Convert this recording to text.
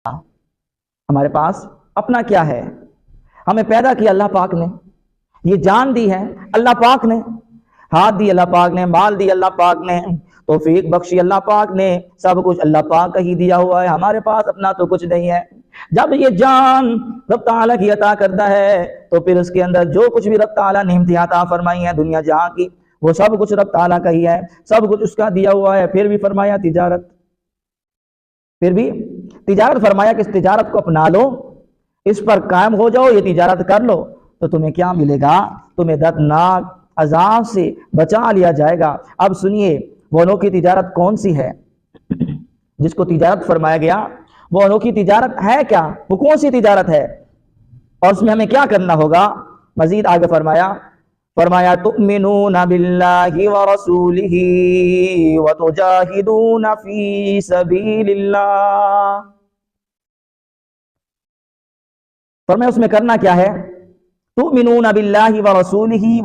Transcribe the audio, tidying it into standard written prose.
ہمارے پاس اپنا کیا ہے؟ ہمیں پیدا کیا اللہ پاک نے، یہ جان دی ہے اللہ پاک نے، ہاتھ دی اللہ پاک نے، مال دی اللہ پاک نے، توفیق بخشی اللہ پاک نے، سب کچھ اللہ پاک کا ہی دیا ہوا ہے، ہمارے پاس اپنا تو کچھ نہیں ہے۔ جب یہ جان رب تعالیٰ کی عطا کرتا ہے تو پھر اس کے اندر جو کچھ بھی رب تعالیٰ نے نعمتیں عطا فرمائی ہیں دنیا جہاں کی، وہ سب کچھ رب تعالیٰ کا ہی ہے، سب کچھ اس کا دیا ہوا ہے۔ پھر بھی فرمایا تجارت، پھر بھی تجارت فرمایا کہ اس تجارت کو اپنا لو، اس پر قائم ہو جاؤ، یہ تجارت کر لو تو تمہیں کیا ملے گا؟ تمہیں دردناک عذاب سے بچا لیا جائے گا۔ اب سنیے وہ انوکھی تجارت کون سی ہے جس کو تجارت فرمایا گیا؟ وہ انوکھی تجارت ہے کیا؟ وہ کون سی تجارت ہے اور اس میں ہمیں کیا کرنا ہوگا؟ مزید آگے فرمایا تؤمنون باللہ ورسولہ وتجاہدون فی سبیل اللہ۔ فرمایا اس میں کرنا کیا ہے؟ تؤمنون باللہ ورسولہ